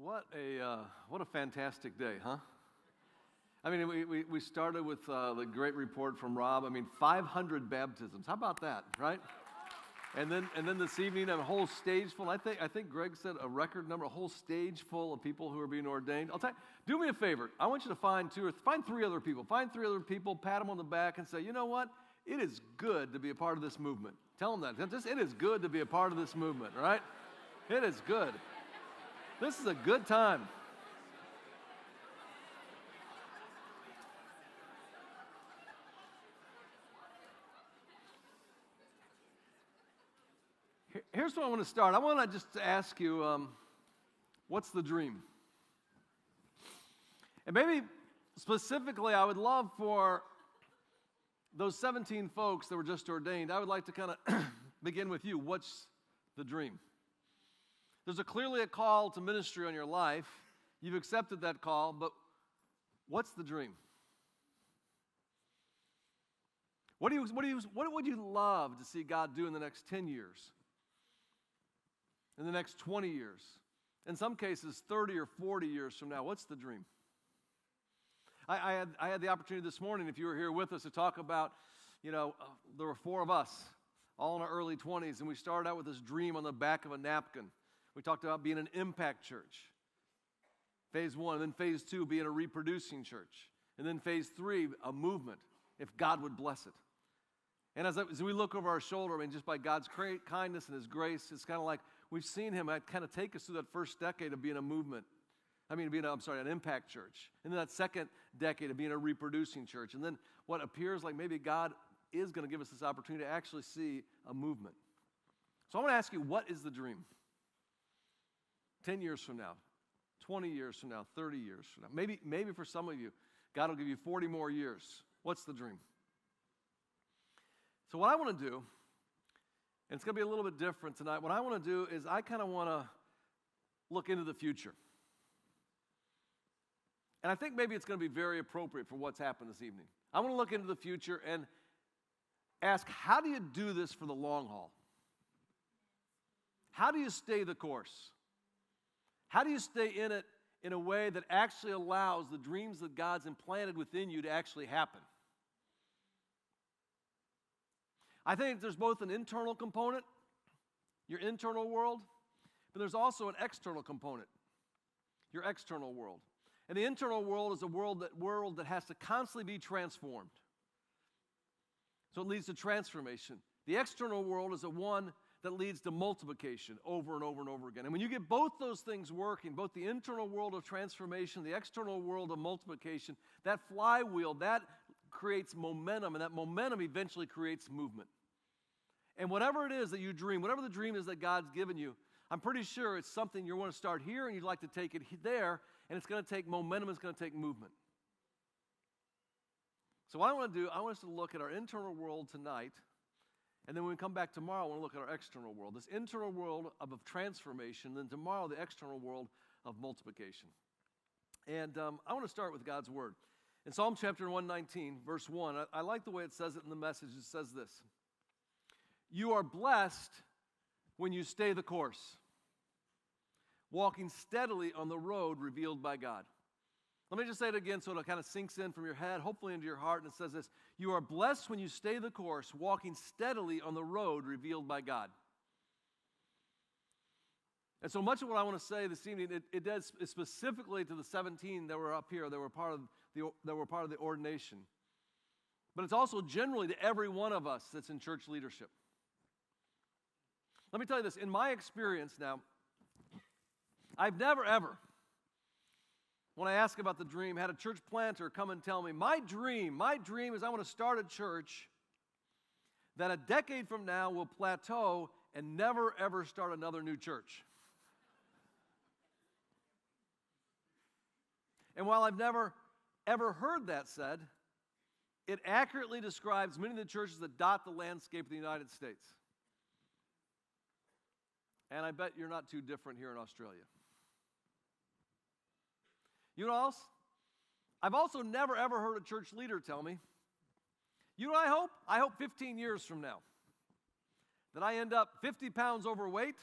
What a fantastic day, huh? I mean, we started with the great report from Rob. I mean, 500 baptisms. How about that, right? And then this evening, a whole stage full. I think Greg said a record number, a whole stage full of people who are being ordained. I'll tell you, do me a favor. I want you to find three other people. Find three other people, pat them on the back, and say, you know what? It is good to be a part of this movement. Tell them that. It is good to be a part of this movement, right? It is good. This is a good time. Here's where I want to start. I want to just ask you, what's the dream? And maybe specifically, I would love for those 17 folks that were just ordained, I would like to kind of begin with you. What's the dream? There's clearly a call to ministry on your life. You've accepted that call, but what's the dream? What would you love to see God do in the next 10 years? In the next 20 years? In some cases, 30 or 40 years from now, what's the dream? I had the opportunity this morning, if you were here with us, to talk about, there were four of us, all in our early 20s, and we started out with this dream on the back of a napkin. We talked about being an impact church, phase 1, and then phase 2, being a reproducing church, and then phase 3, a movement, if God would bless it. And as we look over our shoulder, I mean, just by God's kindness and His grace, it's kind of like we've seen Him kind of take us through that first decade of being a movement. An impact church. And then that second decade of being a reproducing church. And then what appears like maybe God is going to give us this opportunity to actually see a movement. So I want to ask you, what is the dream? 10 years from now, 20 years from now, 30 years from now. Maybe for some of you, God will give you 40 more years. What's the dream? So what I want to do, and it's going to be a little bit different tonight, what I want to do is I kind of want to look into the future. And I think maybe it's going to be very appropriate for what's happened this evening. I want to look into the future and ask, how do you do this for the long haul? How do you stay the course? How do you stay in it in a way that actually allows the dreams that God's implanted within you to actually happen? I think there's both an internal component, your internal world, but there's also an external component, your external world. And the internal world is a world that has to constantly be transformed. So it leads to transformation. The external world is one that leads to multiplication over and over and over again. And when you get both those things working, both the internal world of transformation, the external world of multiplication, that flywheel, that creates momentum, and that momentum eventually creates movement. And whatever it is that you dream, whatever the dream is that God's given you, I'm pretty sure it's something you want to start here and you'd like to take it there, and it's going to take momentum, it's going to take movement. So what I want to do, I want us to look at our internal world tonight, and then when we come back tomorrow, I want to look at our external world. This internal world of transformation, then tomorrow the external world of multiplication. And I want to start with God's Word. In Psalm chapter 119, verse 1, I like the way it says it in the message. It says this: "You are blessed when you stay the course, walking steadily on the road revealed by God." Let me just say it again so it kind of sinks in from your head, hopefully into your heart, and it says this: "You are blessed when you stay the course, walking steadily on the road revealed by God." And so much of what I want to say this evening, it does specifically to the 17 that were up here, that were part of the ordination. But it's also generally to every one of us that's in church leadership. Let me tell you this, in my experience now, I've never ever, when I ask about the dream, had a church planter come and tell me, my dream is I want to start a church that a decade from now will plateau and never ever start another new church. And while I've never ever heard that said, it accurately describes many of the churches that dot the landscape of the United States. And I bet you're not too different here in Australia. You know what else? I've also never ever heard a church leader tell me, you know what I hope? I hope 15 years from now that I end up 50 pounds overweight,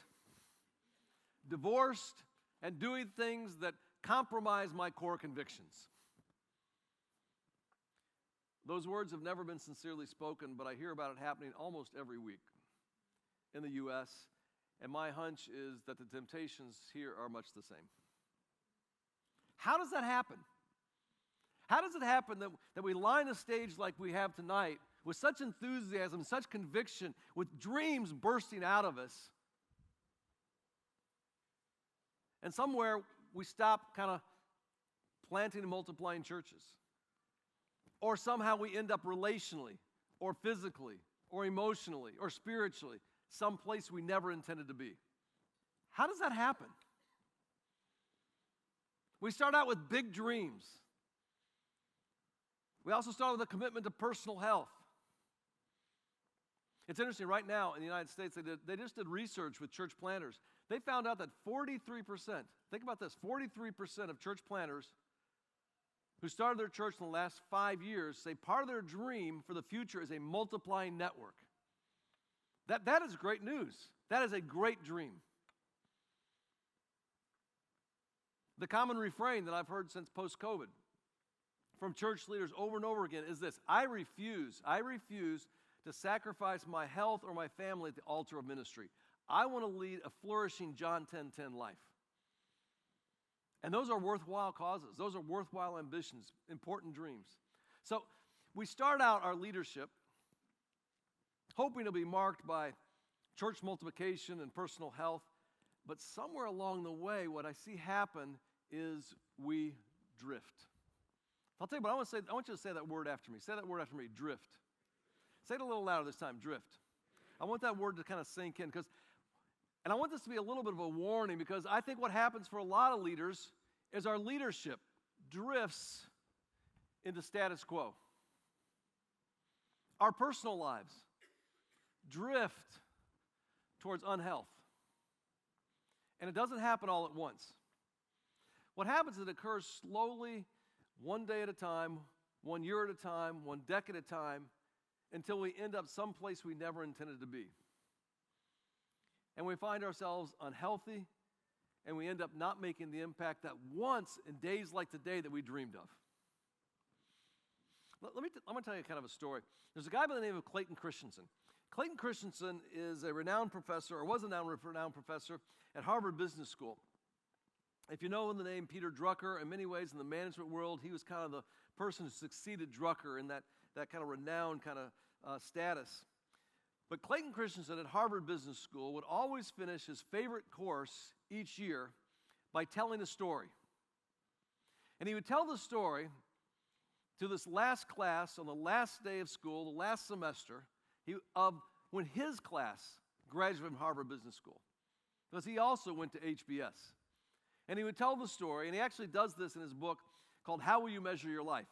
divorced, and doing things that compromise my core convictions. Those words have never been sincerely spoken, but I hear about it happening almost every week in the U.S., and my hunch is that the temptations here are much the same. How does that happen? How does it happen that we line a stage like we have tonight with such enthusiasm, such conviction, with dreams bursting out of us, and somewhere we stop kind of planting and multiplying churches? Or somehow we end up relationally, or physically, or emotionally, or spiritually, someplace we never intended to be. How does that happen? We start out with big dreams. We also start with a commitment to personal health. It's interesting, right now in the United States, they just did research with church planners. They found out that 43%, think about this, 43% of church planners who started their church in the last 5 years say part of their dream for the future is a multiplying network. That is great news. That is a great dream. The common refrain that I've heard since post-COVID from church leaders over and over again is this: I refuse to sacrifice my health or my family at the altar of ministry. I want to lead a flourishing John 10:10 life. And those are worthwhile causes. Those are worthwhile ambitions, important dreams. So we start out our leadership hoping to be marked by church multiplication and personal health, but somewhere along the way, what I see happen is we drift. I'll tell you what, I want you to say that word after me. Say that word after me, drift. Say it a little louder this time, drift. I want that word to kind of sink in, and I want this to be a little bit of a warning, because I think what happens for a lot of leaders is our leadership drifts into status quo. Our personal lives drift towards unhealth. And it doesn't happen all at once. What happens is it occurs slowly, one day at a time, 1 year at a time, 1 decade at a time, until we end up someplace we never intended to be. And we find ourselves unhealthy, and we end up not making the impact that once in days like today that we dreamed of. I'm going to tell you kind of a story. There's a guy by the name of Clayton Christensen. Clayton Christensen is a renowned professor, or was a renowned professor at Harvard Business School. If you know the name Peter Drucker, in many ways in the management world, he was kind of the person who succeeded Drucker in that kind of renowned kind of status. But Clayton Christensen at Harvard Business School would always finish his favorite course each year by telling a story. And he would tell the story to this last class on the last day of school, the last semester, of when his class graduated from Harvard Business School, because he also went to HBS. And he would tell the story, and he actually does this in his book called How Will You Measure Your Life?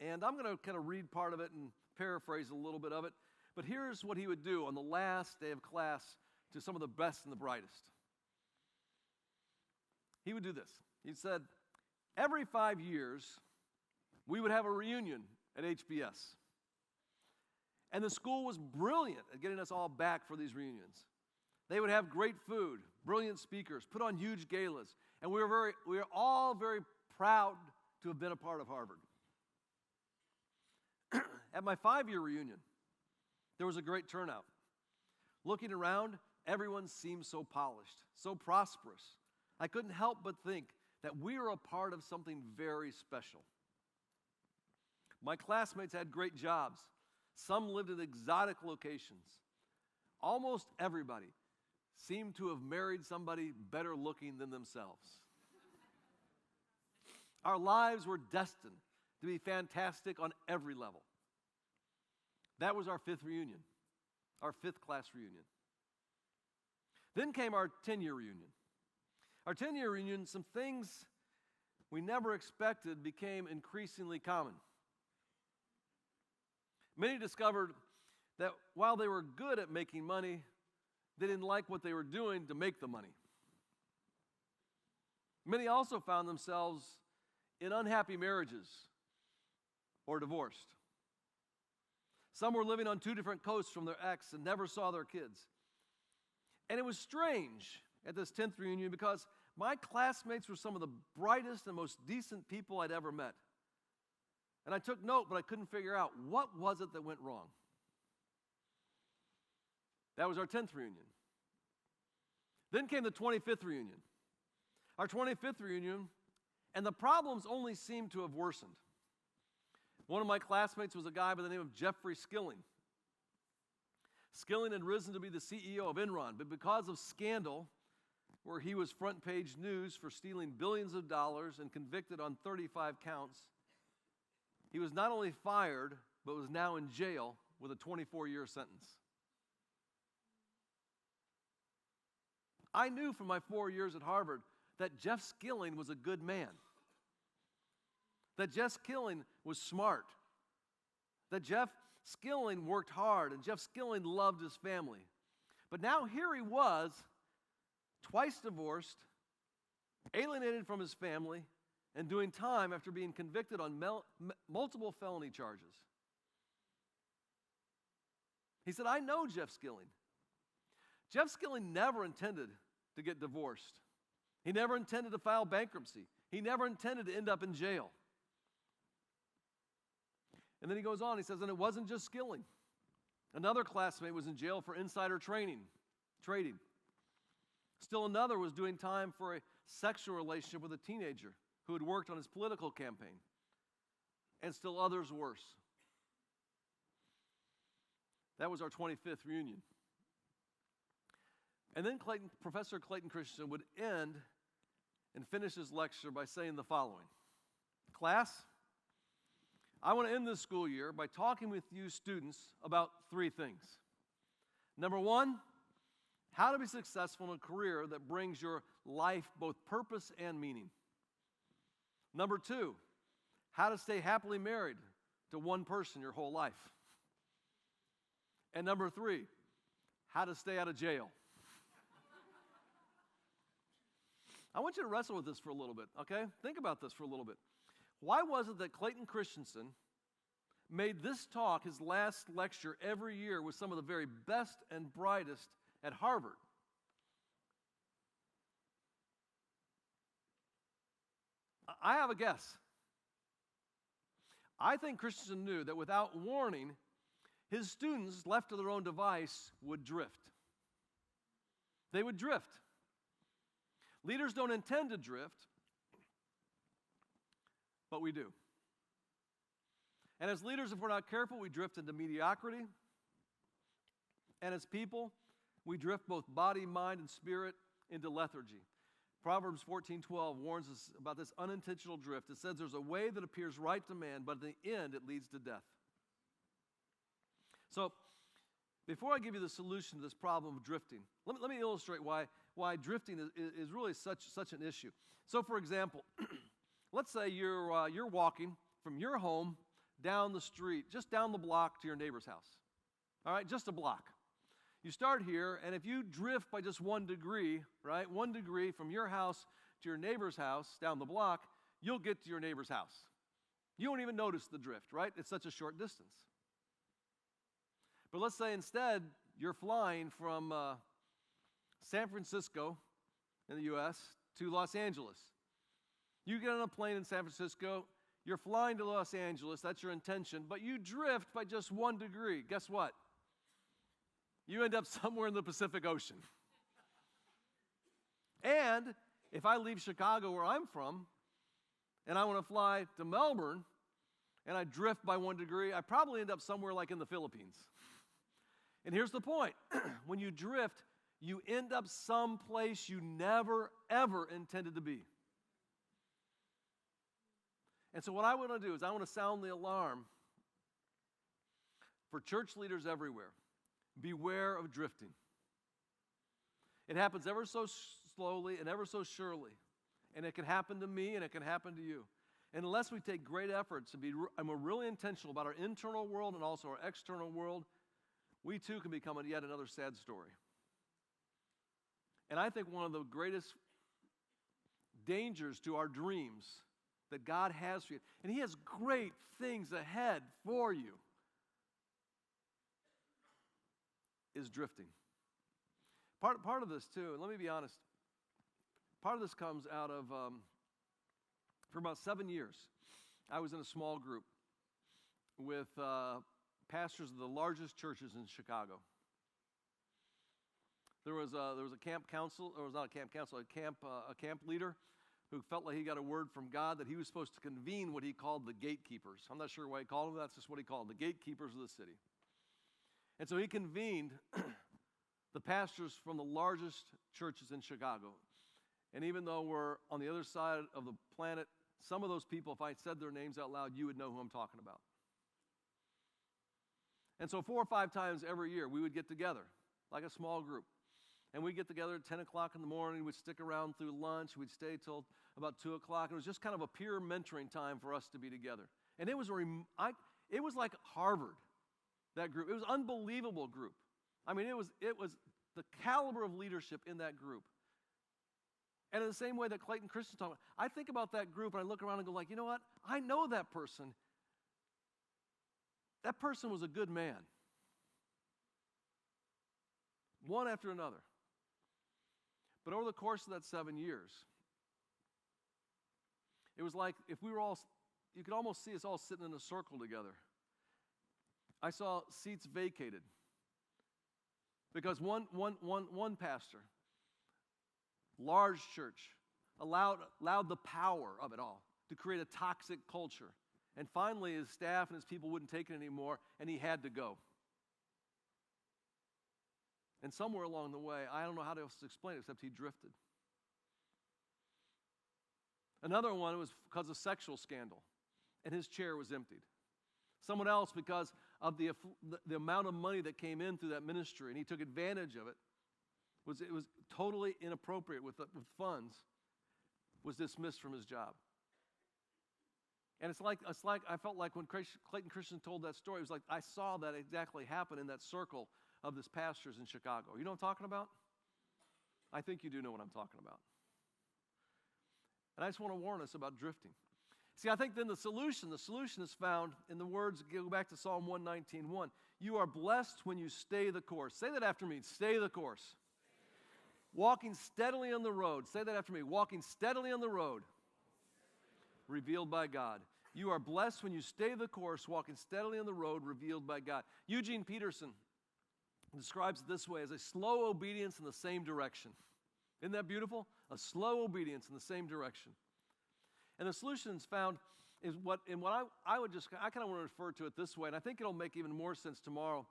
And I'm going to kind of read part of it and paraphrase a little bit of it. But here's what he would do on the last day of class to some of the best and the brightest. He would do this. He said, every 5 years, we would have a reunion at HBS. And the school was brilliant at getting us all back for these reunions. They would have great food, brilliant speakers, put on huge galas, and we were all very proud to have been a part of Harvard. At my 5-year reunion, there was a great turnout. Looking around, everyone seemed so polished, so prosperous. I couldn't help but think that we were a part of something very special. My classmates had great jobs. Some lived in exotic locations. Almost everybody seemed to have married somebody better looking than themselves. Our lives were destined to be fantastic on every level. That was our 5th reunion, our 5th class reunion. Then came our 10-year reunion. Our 10-year reunion, some things we never expected became increasingly common. Many discovered that while they were good at making money, they didn't like what they were doing to make the money. Many also found themselves in unhappy marriages or divorced. Some were living on 2 different coasts from their ex and never saw their kids. And it was strange at this 10th reunion because My classmates were some of the brightest and most decent people I'd ever met. And I took note, but I couldn't figure out what was it that went wrong. That was our 10th reunion. Then came the 25th reunion. Our 25th reunion, and the problems only seemed to have worsened. One of my classmates was a guy by the name of Jeffrey Skilling. Skilling had risen to be the CEO of Enron, but because of scandal, where he was front page news for stealing billions of dollars and convicted on 35 counts, he was not only fired, but was now in jail with a 24-year sentence. I knew from my 4 years at Harvard that Jeff Skilling was a good man, that Jeff Skilling was smart, that Jeff Skilling worked hard, and Jeff Skilling loved his family. But now here he was, twice divorced, alienated from his family, and doing time after being convicted on multiple felony charges. He said, I know Jeff Skilling. Jeff Skilling never intended to get divorced. He never intended to file bankruptcy. He never intended to end up in jail. And then he goes on, he says, and it wasn't just Skilling. Another classmate was in jail for insider trading. Still another was doing time for a sexual relationship with a teenager who had worked on his political campaign. And still others worse. That was our 25th reunion. And then Professor Clayton Christensen would end and finish his lecture by saying the following. Class, I want to end this school year by talking with you students about 3 things. Number 1, how to be successful in a career that brings your life both purpose and meaning. Number 2, how to stay happily married to one person your whole life. And number 3, how to stay out of jail. I want you to wrestle with this for a little bit, okay? Think about this for a little bit. Why was it that Clayton Christensen made this talk his last lecture every year with some of the very best and brightest at Harvard? I have a guess. I think Christensen knew that without warning, his students, left to their own device, would drift. They would drift. Leaders don't intend to drift, but we do. And as leaders, if we're not careful, we drift into mediocrity. And as people, we drift both body, mind, and spirit into lethargy. Proverbs 14:12 warns us about this unintentional drift. It says there's a way that appears right to man, but in the end it leads to death. So, before I give you the solution to this problem of drifting, let me illustrate why drifting is really such an issue. So, for example, let's say you're walking from your home down the street, just down the block to your neighbor's house. All right, just a block. You start here, and if you drift by just 1 degree, right, 1 degree from your house to your neighbor's house down the block, you'll get to your neighbor's house. You won't even notice the drift, right? It's such a short distance. But let's say instead you're flying from San Francisco in the U.S. to Los Angeles. You get on a plane in San Francisco, you're flying to Los Angeles, that's your intention, but you drift by just 1 degree. Guess what? You end up somewhere in the Pacific Ocean. And if I leave Chicago, where I'm from, and I want to fly to Melbourne, and I drift by 1 degree, I probably end up somewhere like in the Philippines. And here's the point. When you drift, you end up someplace you never, ever intended to be. And so what I want to do is I want to sound the alarm for church leaders everywhere. Beware of drifting. It happens ever so slowly and ever so surely. And it can happen to me and it can happen to you. And unless we take great efforts and we're really intentional about our internal world and also our external world, we too can become yet another sad story. And I think one of the greatest dangers to our dreams that God has for you, and He has great things ahead for you, is drifting. Part of this too, and let me be honest, part of this comes out of, for about 7 years, I was in a small group with pastors of the largest churches in Chicago. There was a camp council, or it was not a camp council, a camp leader who felt like he got a word from God that he was supposed to convene what he called the gatekeepers. I'm not sure why he called them, that's just what he called them, the gatekeepers of the city. And so he convened the pastors from the largest churches in Chicago. And even though we're on the other side of the planet, some of those people, if I said their names out loud, you would know who I'm talking about. And so 4 or 5 times every year, we would get together, like a small group. And we'd get together at 10 o'clock in the morning. We'd stick around through lunch. We'd stay till about 2 o'clock. It was just kind of a peer mentoring time for us to be together. And it was like Harvard, that group. It was an unbelievable group. I mean, it was the caliber of leadership in that group. And in the same way that Clayton Christian talked about, I think about that group and I look around and go like, you know what? I know that person. That person was a good man. One after another. But over the course of that 7 years, it was like if we were all, you could almost see us all sitting in a circle together. I saw seats vacated because one pastor, large church, allowed the power of it all to create a toxic culture. And finally, his staff and his people wouldn't take it anymore, and he had to go. And somewhere along the way, I don't know how else to explain it except he drifted. Another one was because of sexual scandal, and his chair was emptied. Someone else, because of the amount of money that came in through that ministry, and he took advantage of it, it was totally inappropriate with funds, was dismissed from his job. And it's like I felt like when Clayton Christian told that story, it was like I saw that exactly happen in that circle of his pastors in Chicago. You know what I'm talking about? I think you do know what I'm talking about. And I just want to warn us about drifting. See, I think then the solution is found in the words, go back to Psalm 119:1. You are blessed when you stay the course. Say that after me, stay the course. Walking steadily on the road. Say that after me, walking steadily on the road. Revealed by God. You are blessed when you stay the course, walking steadily on the road, revealed by God. Eugene Peterson describes it this way as a slow obedience in the same direction. Isn't that beautiful? A slow obedience in the same direction. And the solution is found is what I kind of want to refer to it this way, and I think it'll make even more sense tomorrow.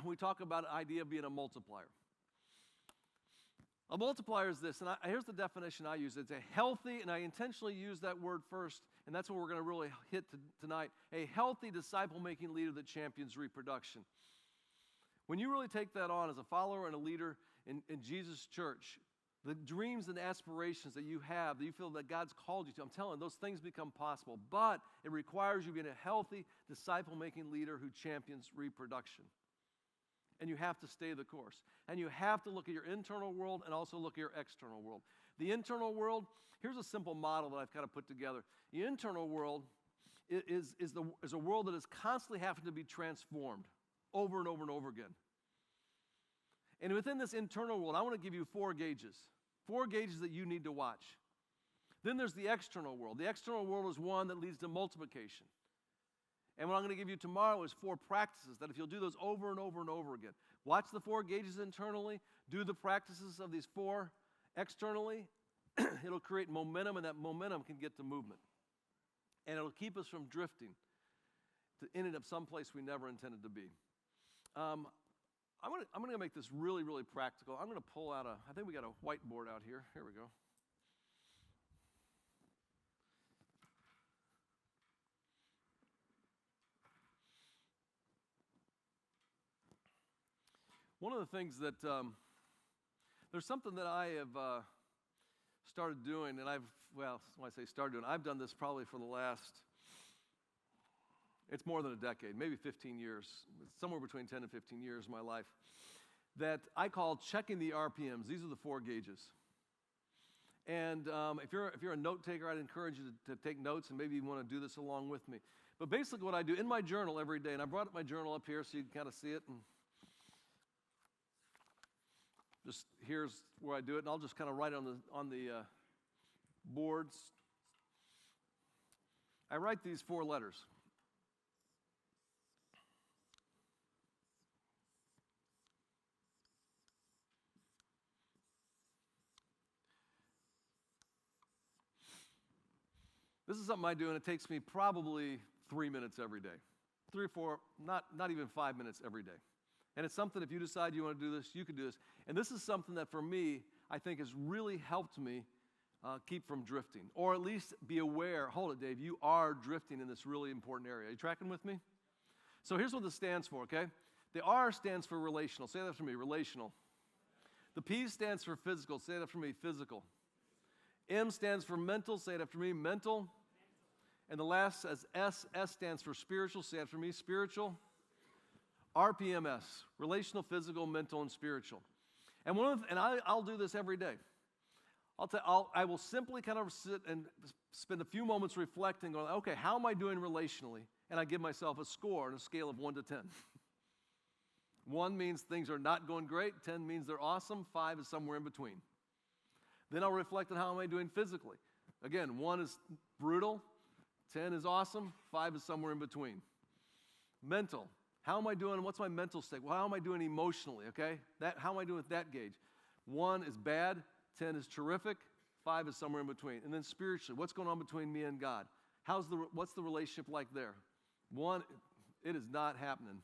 We talk about the idea of being a multiplier. A multiplier is this, and here's the definition I use. It's a healthy, and I intentionally use that word first, and that's what we're going to really hit tonight, a healthy disciple-making leader that champions reproduction. When you really take that on as a follower and a leader in Jesus' church, the dreams and aspirations that you have, that you feel that God's called you to, I'm telling you, those things become possible. But it requires you being a healthy, disciple-making leader who champions reproduction. And you have to stay the course. And you have to look at your internal world and also look at your external world. The internal world, here's a simple model that I've kind of put together. The internal world is a world that is constantly having to be transformed over and over and over again. And within this internal world, I want to give you 4 gauges that you need to watch. Then there's the external world. The external world is one that leads to multiplication. And what I'm going to give you tomorrow is 4 practices that if you'll do those over and over and over again, watch the 4 gauges internally, do the practices of these 4 externally, it'll create momentum, and that momentum can get to movement. And it'll keep us from drifting to ending up someplace we never intended to be. I'm going to make this really, really practical. I'm going to pull out I think we got a whiteboard out here. Here we go. One of the things that, there's something that I have started doing, and when I say started doing, I've done this probably for the last, it's more than a decade, maybe 15 years, somewhere between 10 and 15 years of my life, that I call checking the RPMs. These are the 4 gauges. And if you're a note taker, I'd encourage you to take notes, and maybe you want to do this along with me. But basically what I do in my journal every day, and I brought up my journal up here so you can kind of see it, and Just here's where I do it, and I'll just kind of write it on the boards. I write these 4 letters. This is something I do, and it takes me probably 3 minutes every day. 3 or 4, not even 5 minutes every day. And it's something, if you decide you want to do this, you can do this. And this is something that for me, I think has really helped me keep from drifting. Or at least be aware, hold it, Dave, you are drifting in this really important area. Are you tracking with me? So here's what this stands for, okay? The R stands for relational. Say that for me, relational. The P stands for physical. Say that for me, physical. M stands for mental. Say it after me, mental. And the last says S. S stands for spiritual. Say it after me, spiritual. RPMS, relational, physical, mental, and spiritual. And I'll do this every day. I will simply kind of sit and spend a few moments reflecting, going, okay, how am I doing relationally? And I give myself a score on a scale of 1 to 10. 1 means things are not going great. 10 means they're awesome. 5 is somewhere in between. Then I'll reflect on how am I doing physically. Again, 1 is brutal. 10 is awesome. 5 is somewhere in between. Mental. How am I doing? What's my mental state? Well, how am I doing emotionally, okay? How am I doing with that gauge? 1 is bad. 10 is terrific. 5 is somewhere in between. And then spiritually, what's going on between me and God? What's the relationship like there? 1, it is not happening.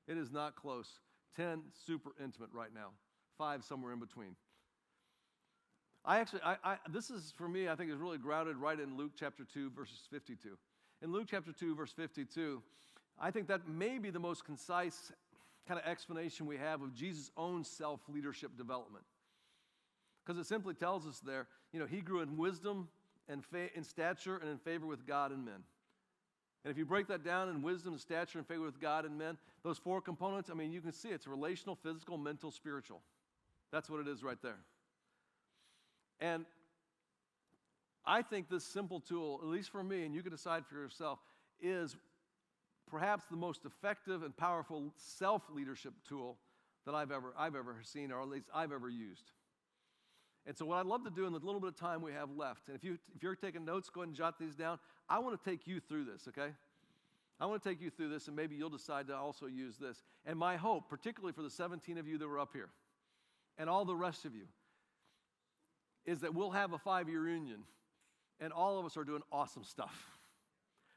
It is not close. 10, super intimate right now. 5, somewhere in between. This is, for me, I think is really grounded right in Luke chapter 2, verses 52. In Luke chapter 2, verse 52, I think that may be the most concise kind of explanation we have of Jesus' own self-leadership development. Because it simply tells us there, he grew in wisdom and in stature and in favor with God and men. And if you break that down in wisdom and stature and favor with God and men, those 4 components, you can see it's relational, physical, mental, spiritual. That's what it is right there. And I think this simple tool, at least for me, and you can decide for yourself, is perhaps the most effective and powerful self-leadership tool that I've ever seen, or at least I've ever used. And so what I'd love to do in the little bit of time we have left, and if you're taking notes, go ahead and jot these down. I want to take you through this, okay? I want to take you through this, and maybe you'll decide to also use this. And my hope, particularly for the 17 of you that were up here, and all the rest of you, is that we'll have a 5-year reunion, and all of us are doing awesome stuff.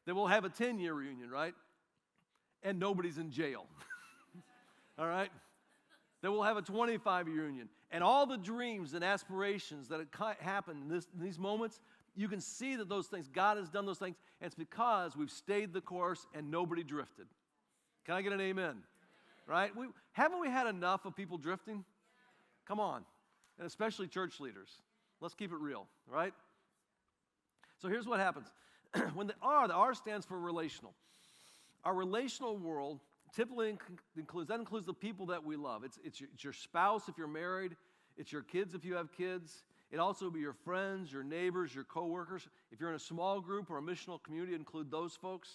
Then we'll have a 10-year reunion, right? And nobody's in jail. All right? Then we'll have a 25-year reunion. And all the dreams and aspirations that happen in these moments, you can see that those things, God has done those things, and it's because we've stayed the course and nobody drifted. Can I get an amen? Right? Haven't we had enough of people drifting? Come on. And especially church leaders. Let's keep it real, right? So here's what happens. When the R stands for relational. Our relational world typically includes the people that we love. It's your spouse if you're married. It's your kids if you have kids. It also will be your friends, your neighbors, your coworkers. If you're in a small group or a missional community, include those folks.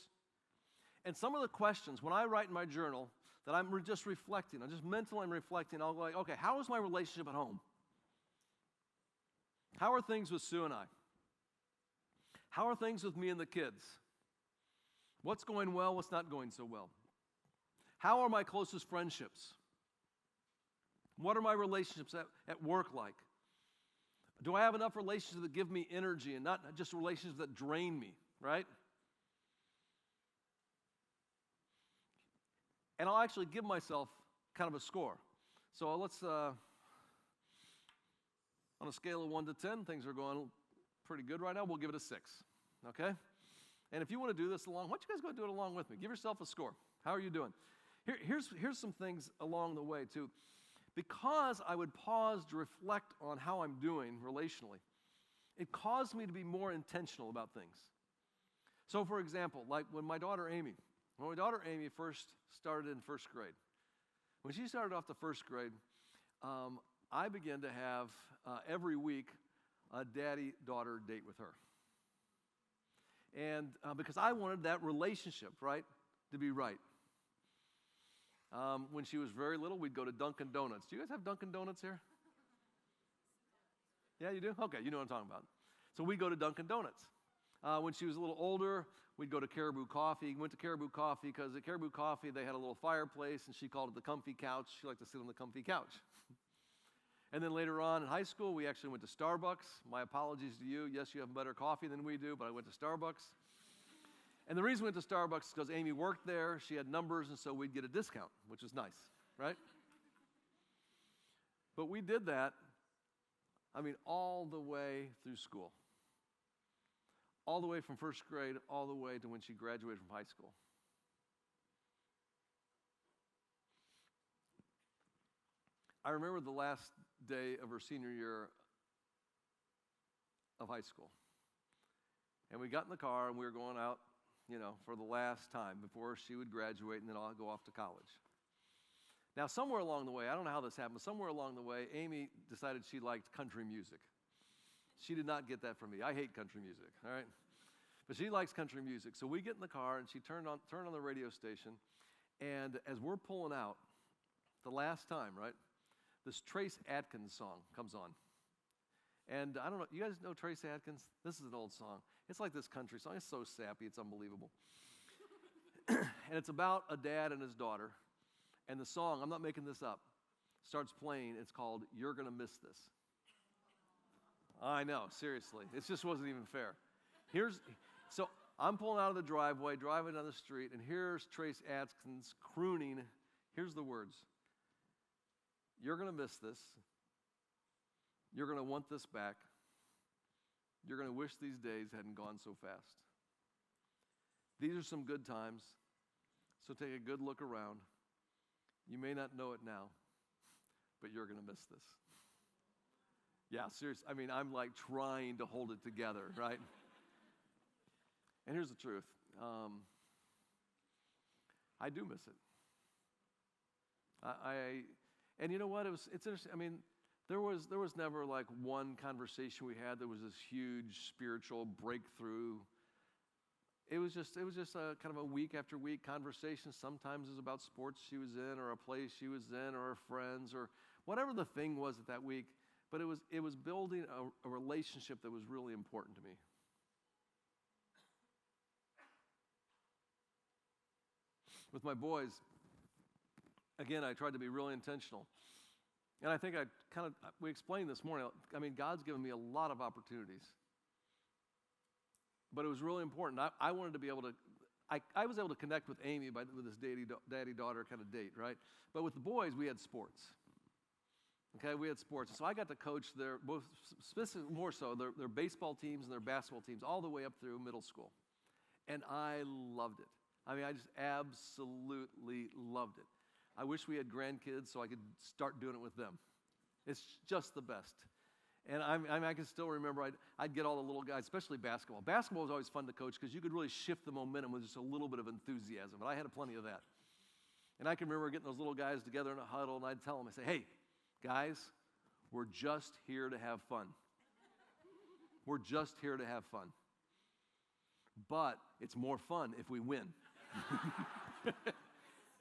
And some of the questions, when I write in my journal, that I'm just reflecting, I'm just mentally reflecting, I'll go like, okay, how is my relationship at home? How are things with Sue and I? How are things with me and the kids? What's going well? What's not going so well? How are my closest friendships? What are my relationships at work like? Do I have enough relationships that give me energy and not just relationships that drain me, right? And I'll actually give myself kind of a score. So let's, on a scale of 1 to 10, things are going pretty good right now. We'll give it a 6, okay? And if you want to do this along, why don't you guys go do it along with me? Give yourself a score. How are you doing? Here's some things along the way, too. Because I would pause to reflect on how I'm doing relationally, it caused me to be more intentional about things. So, for example, like when my daughter Amy first started in first grade, when she started off the first grade, I began to have every week a daddy-daughter date with her. And because I wanted that relationship, right, to be right. When she was very little, we'd go to Dunkin' Donuts. Do you guys have Dunkin' Donuts here? Yeah, you do? Okay, you know what I'm talking about. So we go to Dunkin' Donuts. When she was a little older, we'd go to Caribou Coffee. Went to Caribou Coffee because at Caribou Coffee, they had a little fireplace, and she called it the comfy couch. She liked to sit on the comfy couch. And then later on in high school, we actually went to Starbucks. My apologies to you. Yes, you have better coffee than we do, but I went to Starbucks. And the reason we went to Starbucks is because Amy worked there. She had numbers, and so we'd get a discount, which was nice, right? But we did that, all the way through school. All the way from first grade, all the way to when she graduated from high school. I remember the last day of her senior year of high school. And we got in the car and we were going out, for the last time before she would graduate and then I'll go off to college. Now, somewhere along the way, I don't know how this happened, somewhere along the way, Amy decided she liked country music. She did not get that from me. I hate country music, all right? But she likes country music. So we get in the car and she turned on the radio station. And as we're pulling out, the last time, right, this Trace Adkins song comes on. And I don't know, you guys know Trace Adkins? This is an old song. It's like this country song. It's so sappy, it's unbelievable. And it's about a dad and his daughter. And the song, I'm not making this up, starts playing. It's called You're Gonna Miss This. I know, seriously. It just wasn't even fair. So I'm pulling out of the driveway, driving down the street, and here's Trace Adkins crooning. Here's the words. You're going to miss this. You're going to want this back. You're going to wish these days hadn't gone so fast. These are some good times, so take a good look around. You may not know it now, but you're going to miss this. Yeah, seriously. I'm like trying to hold it together, right? And here's the truth. I do miss it. And you know what? It's interesting. There was never like one conversation we had that was this huge spiritual breakthrough. It was just a kind of a week after week conversation. Sometimes it was about sports she was in, or a place she was in, or her friends, or whatever the thing was at that week. But it was building a relationship that was really important to me. With my boys, again, I tried to be really intentional. And I think we explained this morning, God's given me a lot of opportunities. But it was really important. I wanted to be able to, I was able to connect with Amy with this daddy-daughter kind of date, right? But with the boys, we had sports. Okay, we had sports. And so I got to coach more so their baseball teams and their basketball teams all the way up through middle school. And I loved it. I just absolutely loved it. I wish we had grandkids so I could start doing it with them. It's just the best. And I can still remember I'd get all the little guys, especially basketball. Basketball was always fun to coach because you could really shift the momentum with just a little bit of enthusiasm. And I had plenty of that. And I can remember getting those little guys together in a huddle, and I'd tell them, I'd say, hey, guys, we're just here to have fun. We're just here to have fun. But it's more fun if we win.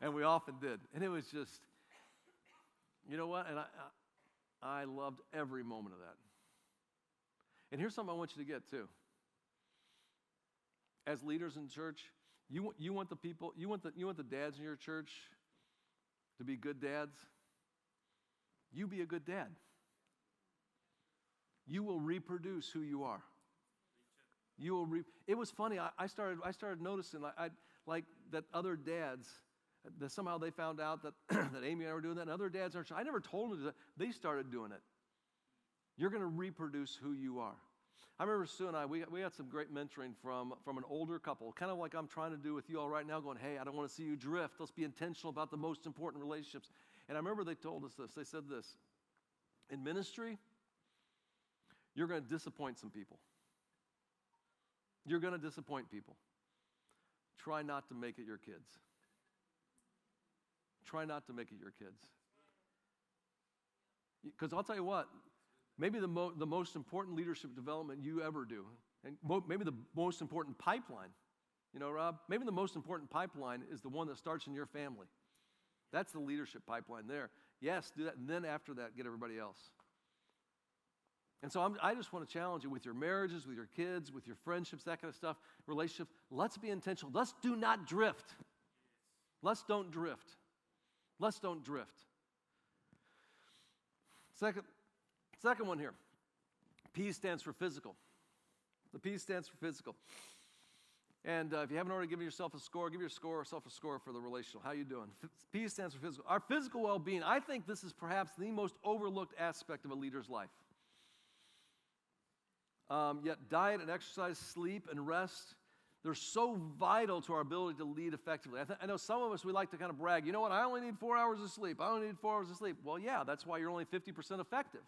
And we often did. And it was just, you know what? And I loved every moment of that. And here's something I want you to get too. As leaders in church, you want the dads in your church to be good dads. You be a good dad. You will reproduce who you are. It was funny. I started noticing like that other dads, that somehow they found out that that Amy and I were doing that, and other dads aren't. I never told them to do that. They started doing it. You're going to reproduce who you are. I remember Sue and I, we had some great mentoring from an older couple, kind of like I'm trying to do with you all right now, going, hey, I don't want to see you drift. Let's be intentional about the most important relationships. And I remember they told us this. They said this, in ministry, you're going to disappoint some people. You're going to disappoint people. Try not to make it your kids. Try not to make it your kids. Because I'll tell you what, maybe the most important leadership development you ever do, and maybe the most important pipeline, Rob, maybe the most important pipeline is the one that starts in your family. That's the leadership pipeline there. Yes, do that, and then after that, get everybody else. And so I just want to challenge you with your marriages, with your kids, with your friendships, that kind of stuff, relationships. Let's be intentional. Let's do not drift. Let's don't drift. Let's don't drift. Second one here. P stands for physical. The P stands for physical. And if you haven't already given yourself a score, give yourself a score for the relational. How you doing? P stands for physical. Our physical well-being, I think this is perhaps the most overlooked aspect of a leader's life. Yet diet and exercise, sleep and rest, they're so vital to our ability to lead effectively. I know some of us, we like to kind of brag, you know what, I only need 4 hours of sleep. I only need 4 hours of sleep. Well, yeah, that's why you're only 50% effective.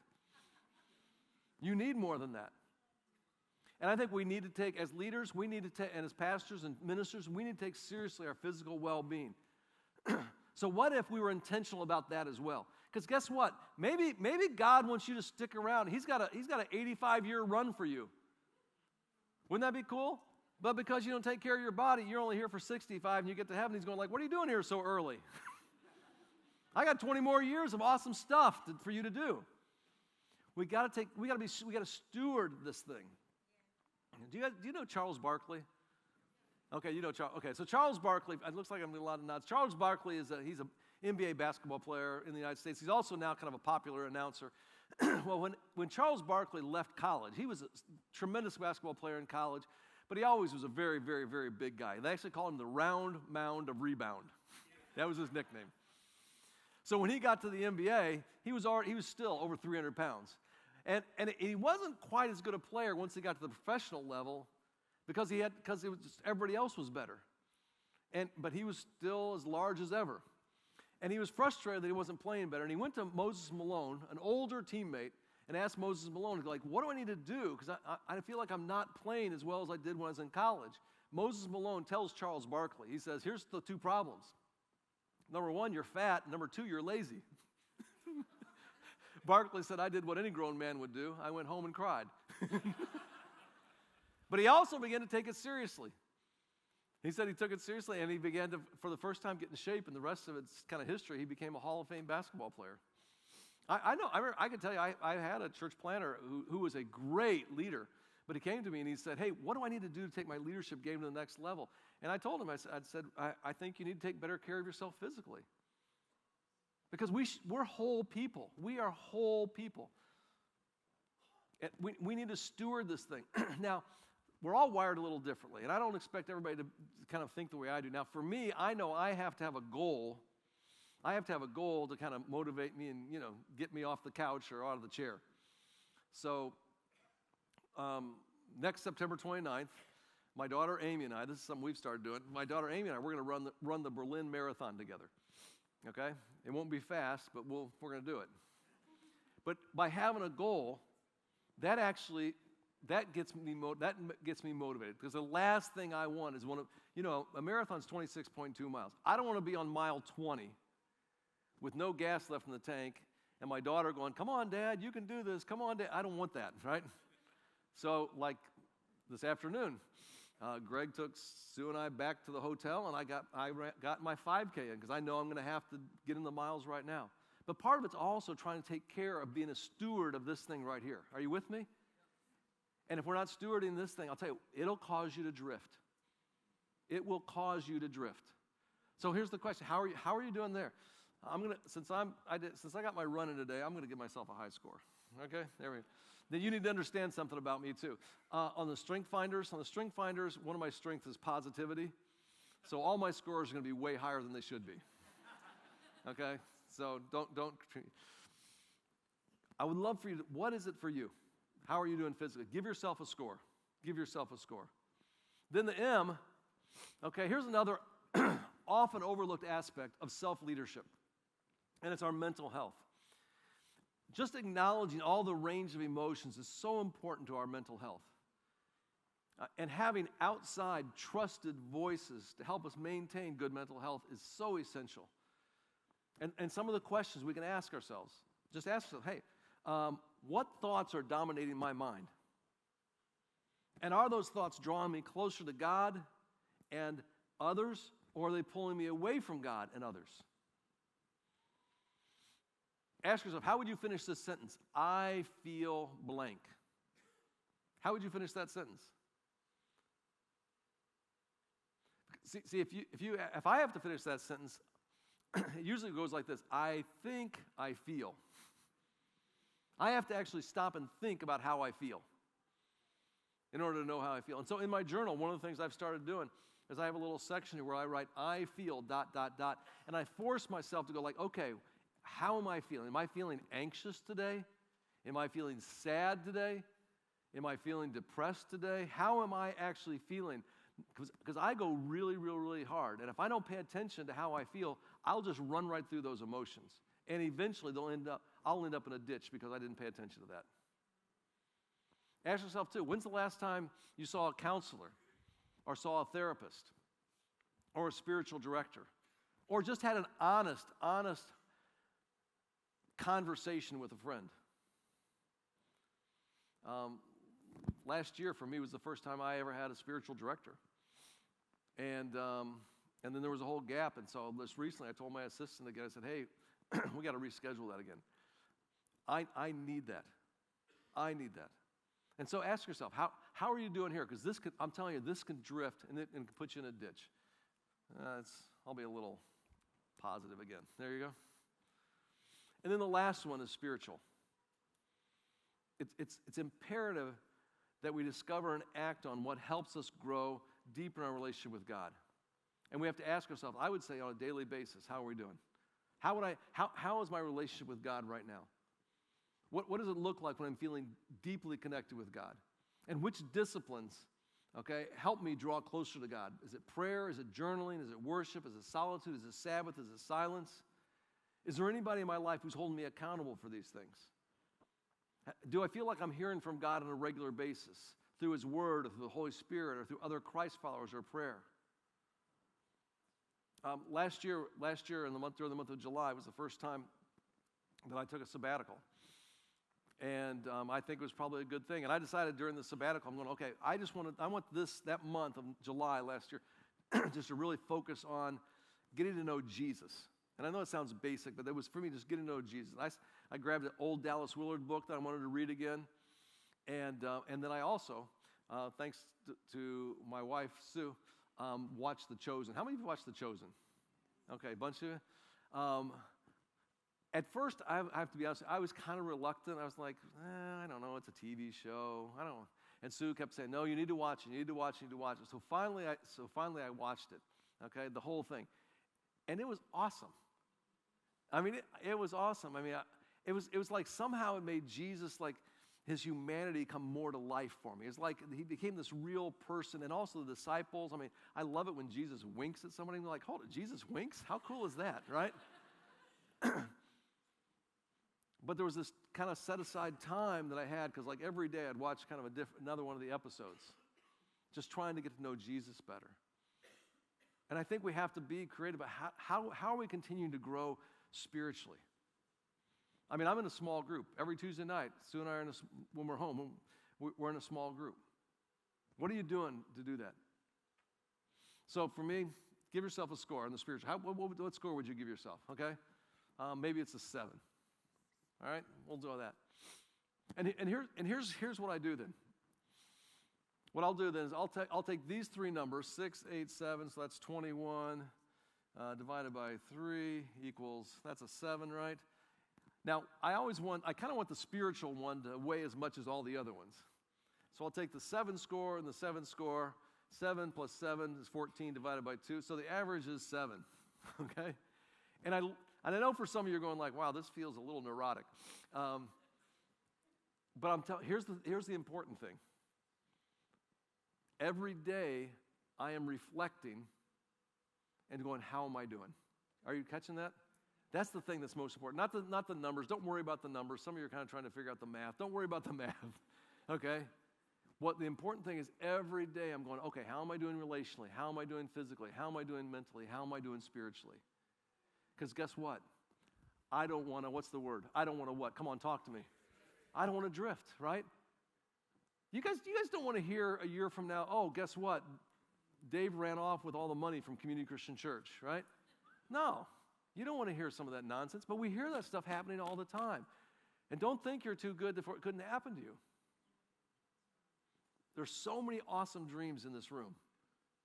You need more than that. And I think we need to take, as leaders, we need to take, and as pastors and ministers, we need to take seriously our physical well-being. So what if we were intentional about that as well? Because guess what? Maybe God wants you to stick around. He's got an 85-year run for you. Wouldn't that be cool? But because you don't take care of your body, you're only here for 65, and you get to heaven, he's going like, what are you doing here so early? I got 20 more years of awesome stuff for you to do. We got to steward this thing. Do you know Charles Barkley? Okay, you know Charles. Okay, so Charles Barkley, it looks like I'm getting a lot of nods. Charles Barkley he's an NBA basketball player in the United States. He's also now kind of a popular announcer. Well, when Charles Barkley left college, he was a tremendous basketball player in college, but he always was a very, very, very big guy. They actually call him the round mound of rebound. That was his nickname. So when he got to the NBA, he was still over 300 pounds. And he wasn't quite as good a player once he got to the professional level because everybody else was better. But he was still as large as ever. And he was frustrated that he wasn't playing better. And he went to Moses Malone, an older teammate, and asked Moses Malone, like, what do I need to do? Because I feel like I'm not playing as well as I did when I was in college. Moses Malone tells Charles Barkley, he says, here's the two problems. Number one, you're fat. Number two, you're lazy. Barkley said, I did what any grown man would do. I went home and cried. But he also began to take it seriously. He said he took it seriously, and he began to, for the first time, get in shape, and the rest of it's kind of history. He became a Hall of Fame basketball player. I can tell you, I had a church planter who was a great leader, but he came to me and he said, hey, what do I need to do to take my leadership game to the next level? And I told him, I think you need to take better care of yourself physically. Because we're whole people. We are whole people. And we need to steward this thing. Now, we're all wired a little differently, and I don't expect everybody to kind of think the way I do. Now, for me, I know I have to have a goal. I have to have a goal to kind of motivate me and, get me off the couch or out of the chair. So, next September 29th, my daughter Amy and I, this is something we've started doing, my daughter Amy and I, we're going to run the Berlin Marathon together. Okay? It won't be fast, but we're going to do it. But by having a goal, that gets me motivated, because the last thing I want is a marathon's 26.2 miles. I don't want to be on mile 20 with no gas left in the tank and my daughter going, come on, Dad, you can do this. Come on, Dad. I don't want that, right? So like this afternoon, Greg took Sue and I back to the hotel, and I got my 5K in because I know I'm going to have to get in the miles right now. But part of it's also trying to take care of being a steward of this thing right here. Are you with me? And if we're not stewarding this thing, I'll tell you, it'll cause you to drift. It will cause you to drift. So here's the question: how are you doing there? Since I got my run in today, I'm gonna give myself a high score. Okay, there we go. Then you need to understand something about me too. On the strength finders, one of my strengths is positivity. So all my scores are gonna be way higher than they should be. Okay, so don't. I would love for you to, what is it for you? How are you doing physically? Give yourself a score. Give yourself a score. Then the M, okay, here's another often overlooked aspect of self-leadership, and it's our mental health. Just acknowledging all the range of emotions is so important to our mental health. And having outside trusted voices to help us maintain good mental health is so essential. And some of the questions we can ask ourselves, just ask yourself, hey, what thoughts are dominating my mind? And are those thoughts drawing me closer to God and others, or are they pulling me away from God and others? Ask yourself, how would you finish this sentence? I feel blank. How would you finish that sentence? See, if I have to finish that sentence, it usually goes like this: I think I feel. I have to actually stop and think about how I feel in order to know how I feel. And so in my journal, one of the things I've started doing is I have a little section here where I write, I feel, ... And I force myself to go like, okay, how am I feeling? Am I feeling anxious today? Am I feeling sad today? Am I feeling depressed today? How am I actually feeling? Because I go really, really, really hard. And if I don't pay attention to how I feel, I'll just run right through those emotions. And eventually I'll end up in a ditch because I didn't pay attention to that. Ask yourself too, when's the last time you saw a counselor or saw a therapist or a spiritual director or just had an honest conversation with a friend? Last year for me was the first time I ever had a spiritual director. And then there was a whole gap. And so just recently I told my assistant again, I said, hey, we got to reschedule that again. I need that. I need that. And so ask yourself, how are you doing here? Because I'm telling you, this can drift and it can put you in a ditch. I'll be a little positive again. There you go. And then the last one is spiritual. It's imperative that we discover and act on what helps us grow deeper in our relationship with God. And we have to ask ourselves, I would say on a daily basis, how are we doing? How is my relationship with God right now? What does it look like when I'm feeling deeply connected with God? And which disciplines, okay, help me draw closer to God? Is it prayer? Is it journaling? Is it worship? Is it solitude? Is it Sabbath? Is it silence? Is there anybody in my life who's holding me accountable for these things? Do I feel like I'm hearing from God on a regular basis through His Word or through the Holy Spirit or through other Christ followers or prayer? Last year during the month of July was the first time that I took a sabbatical. And I think it was probably a good thing. And I decided during the sabbatical, I'm going, okay, I want that month of July last year just to really focus on getting to know Jesus. And I know it sounds basic, but it was for me just getting to know Jesus. I grabbed an old Dallas Willard book that I wanted to read again. And then I also, thanks to my wife, Sue, watched The Chosen. How many of you watched The Chosen? Okay, a bunch of you. At first, I have to be honest, I was kind of reluctant. I was like, I don't know, it's a TV show. I don't know. And Sue kept saying, no, you need to watch it, you need to watch it, you need to watch it. So finally I watched it, okay, the whole thing. And it was awesome. I mean, it was awesome. I mean, it was like somehow it made Jesus, like His humanity come more to life for me. It's like He became this real person, and also the disciples. I mean, I love it when Jesus winks at somebody and they're like, hold it, Jesus winks? How cool is that, right? But there was this kind of set-aside time that I had, because like every day I'd watch kind of another one of the episodes, just trying to get to know Jesus better. And I think we have to be creative about how are we continuing to grow spiritually? I mean, I'm in a small group. Every Tuesday night, Sue and I are when we're home, we're in a small group. What are you doing to do that? So for me, give yourself a score on the spiritual. What score would you give yourself, okay? Maybe it's a 7. All right, we'll do all that. And here's what I do then. What I'll do then is I'll take these three numbers, 6, 8, 7, so that's 21, divided by 3 equals, that's a 7, right? Now, I kind of want the spiritual one to weigh as much as all the other ones. So I'll take the 7 score and the 7 score. 7 plus 7 is 14 divided by 2, so the average is 7, okay? And I know for some of you are going like, wow, this feels a little neurotic. But I'm telling you, here's the important thing. Every day I am reflecting and going, how am I doing? Are you catching that? That's the thing that's most important. Not the numbers. Don't worry about the numbers. Some of you are kind of trying to figure out the math. Don't worry about the math, okay? What the important thing is, every day I'm going, okay, how am I doing relationally? How am I doing physically? How am I doing mentally? How am I doing spiritually? Because guess what? I don't want to, what's the word? I don't want to what? Come on, talk to me. I don't want to drift, right? You guys don't want to hear a year from now, oh, guess what? Dave ran off with all the money from Community Christian Church, right? No. You don't want to hear some of that nonsense, but we hear that stuff happening all the time. And don't think you're too good before it couldn't happen to you. There's so many awesome dreams in this room.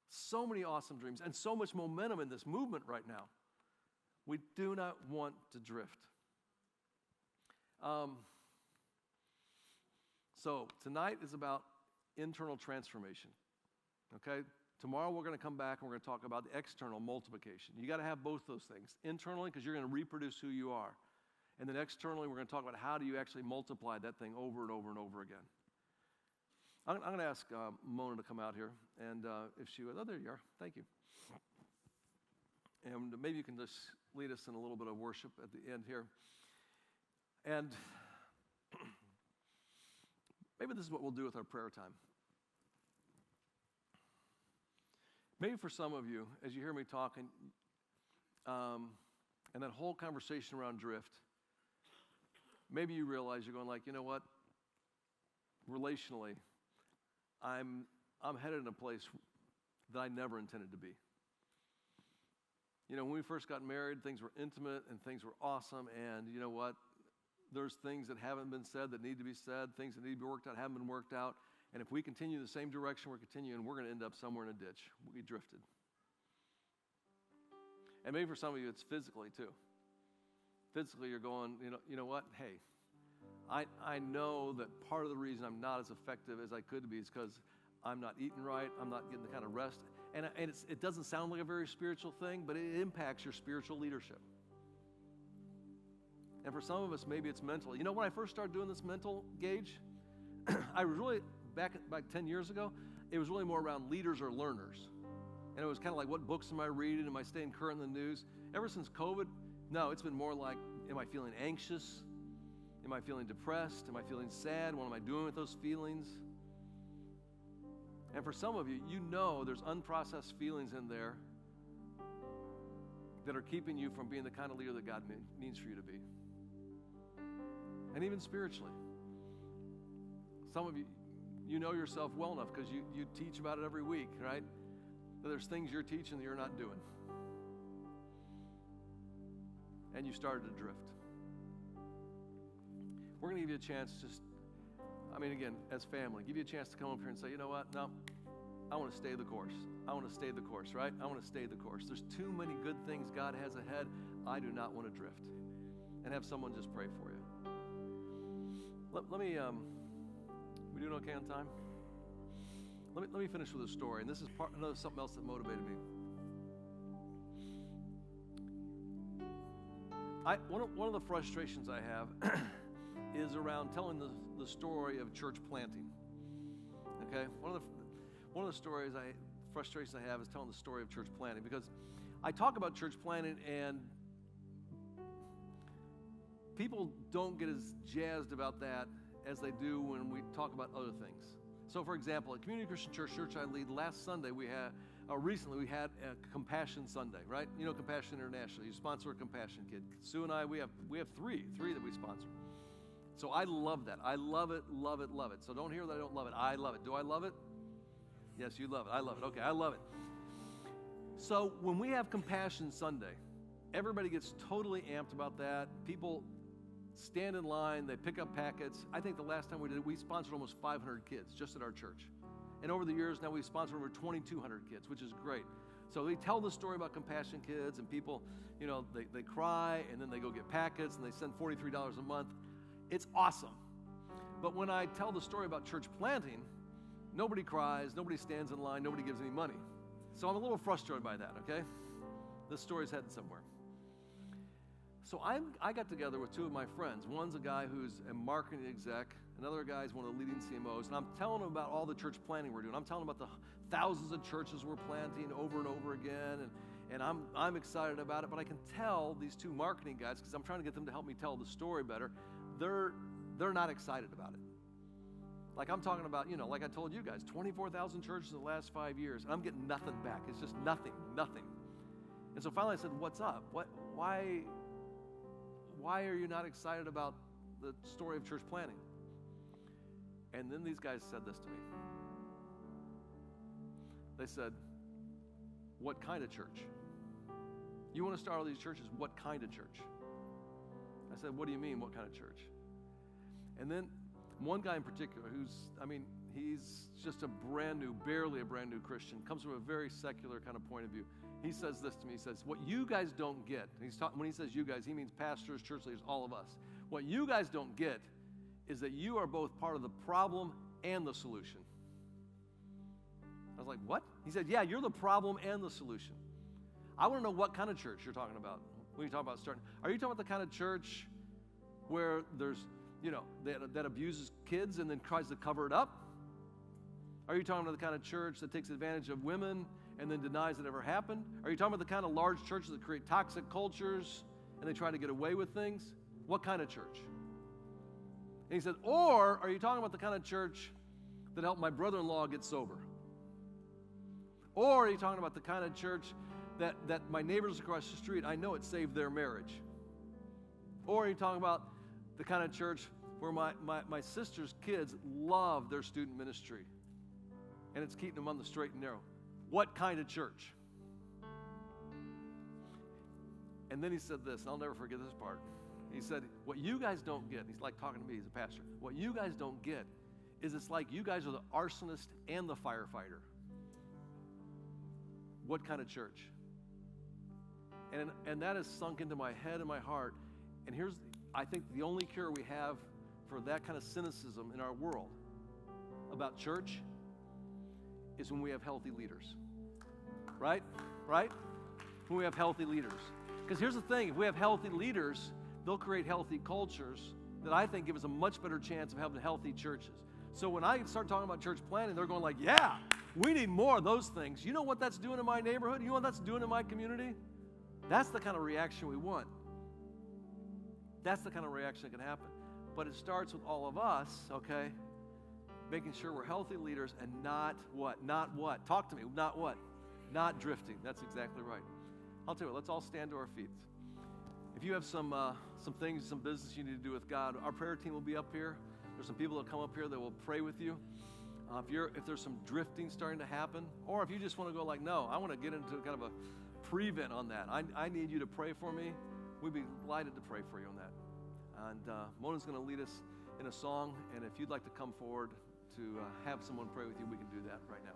So many awesome dreams and so much momentum in this movement right now. We do not want to drift. So tonight is about internal transformation. Okay? Tomorrow we're going to come back and we're going to talk about the external multiplication. You got to have both those things. Internally, because you're going to reproduce who you are. And then externally, we're going to talk about how do you actually multiply that thing over and over and over again. I'm going to ask Mona to come out here, and if she would, oh, there you are. Thank you. And maybe you can just lead us in a little bit of worship at the end here. And maybe this is what we'll do with our prayer time. Maybe for some of you, as you hear me talking, and that whole conversation around drift, maybe you realize you're going like, you know what? Relationally, I'm headed in a place that I never intended to be. You know, when we first got married, things were intimate and things were awesome, and you know what? There's things that haven't been said that need to be said, things that need to be worked out haven't been worked out, and if we continue the same direction we're continuing, we're going to end up somewhere in a ditch. We drifted. And maybe for some of you, it's physically too. Physically, you're going, you know what? Hey, I know that part of the reason I'm not as effective as I could be is because I'm not eating right, I'm not getting the kind of rest. And it doesn't sound like a very spiritual thing, but it impacts your spiritual leadership. And for some of us, maybe it's mental. You know, when I first started doing this mental gauge, I was really, back 10 years ago, it was really more around leaders or learners. And it was kind of like, what books am I reading? Am I staying current in the news? Ever since COVID, no, it's been more like, am I feeling anxious? Am I feeling depressed? Am I feeling sad? What am I doing with those feelings? And for some of you, you know there's unprocessed feelings in there that are keeping you from being the kind of leader that God means for you to be. And even spiritually. Some of you, you know yourself well enough because you teach about it every week, right? But there's things you're teaching that you're not doing. And you started to drift. We're going to give you a chance again, as family, give you a chance to come up here and say, you know what? No, I want to stay the course. I want to stay the course, right? I want to stay the course. There's too many good things God has ahead. I do not want to drift. And have someone just pray for you. Let me, we doing okay on time? Let me finish with a story. And this is something else that motivated me. One of the frustrations I have is around telling the story of church planting. Okay? One of the frustrations I have is telling the story of church planting, because I talk about church planting and people don't get as jazzed about that as they do when we talk about other things. So for example, at Community Christian Church I lead, last Sunday recently we had a Compassion Sunday, right? You know Compassion International. You sponsor a Compassion Kid. Sue and I, we have three that we sponsor. So I love that. I love it, love it, love it. So don't hear that I don't love it. I love it. Do I love it? Yes, you love it. I love it. Okay, I love it. So when we have Compassion Sunday, everybody gets totally amped about that. People stand in line. They pick up packets. I think the last time we did it, we sponsored almost 500 kids just at our church. And over the years, now we've sponsored over 2,200 kids, which is great. So they tell the story about Compassion Kids, and people, they cry, and then they go get packets, and they send $43 a month. It's awesome. But when I tell the story about church planting, nobody cries, nobody stands in line, nobody gives any money. So I'm a little frustrated by that, okay? This story's heading somewhere. So I got together with two of my friends. One's a guy who's a marketing exec. Another guy is one of the leading CMOs. And I'm telling them about all the church planting we're doing. I'm telling them about the thousands of churches we're planting over and over again. And I'm excited about it. But I can tell these two marketing guys, because I'm trying to get them to help me tell the story better, they're not excited about it. Like I'm talking about, like I told you guys, 24,000 churches in the last 5 years, and I'm getting nothing back. It's just nothing. And so finally I said, what's up? Why are you not excited about the story of church planting? And then these guys said this to me. They said, what kind of church? You want to start all these churches. What kind of church? I said, what do you mean, what kind of church? And then one guy in particular he's just barely a brand new Christian, comes from a very secular kind of point of view. He says this to me. He says, what you guys don't get, when he says you guys, he means pastors, church leaders, all of us. What you guys don't get is that you are both part of the problem and the solution. I was like, what? He said, yeah, you're the problem and the solution. I want to know what kind of church you're talking about when you talk about starting. Are you talking about the kind of church where there's, that abuses kids and then tries to cover it up? Are you talking about the kind of church that takes advantage of women and then denies it ever happened? Are you talking about the kind of large churches that create toxic cultures and they try to get away with things? What kind of church? And he said, or are you talking about the kind of church that helped my brother-in-law get sober? Or are you talking about the kind of church that my neighbors across the street, I know it saved their marriage? Or are you talking about the kind of church where my sister's kids love their student ministry and it's keeping them on the straight and narrow? What kind of church? And then he said this, and I'll never forget this part. He said, what you guys don't get, he's like talking to me, he's a pastor, what you guys don't get is it's like you guys are the arsonist and the firefighter. What kind of church? And that has sunk into my head and my heart. And here's, I think, the only cure we have for that kind of cynicism in our world about church is when we have healthy leaders. Right? Right? When we have healthy leaders. Because here's the thing, if we have healthy leaders, they'll create healthy cultures that I think give us a much better chance of having healthy churches. So when I start talking about church planting, they're going like, yeah, we need more of those things. You know what that's doing in my neighborhood? You know what that's doing in my community? That's the kind of reaction we want. That's the kind of reaction that can happen. But it starts with all of us, okay, making sure we're healthy leaders and not what? Not what? Talk to me. Not what? Not drifting. That's exactly right. I'll tell you what, let's all stand to our feet. If you have some things, some business you need to do with God, our prayer team will be up here. There's some people that come up here that will pray with you. If there's some drifting starting to happen, or if you just want to go like, no, I want to get into kind of a prevent on that. I need you to pray for me. We'd be delighted to pray for you on that. And Mona's going to lead us in a song, and if you'd like to come forward to have someone pray with you, we can do that right now.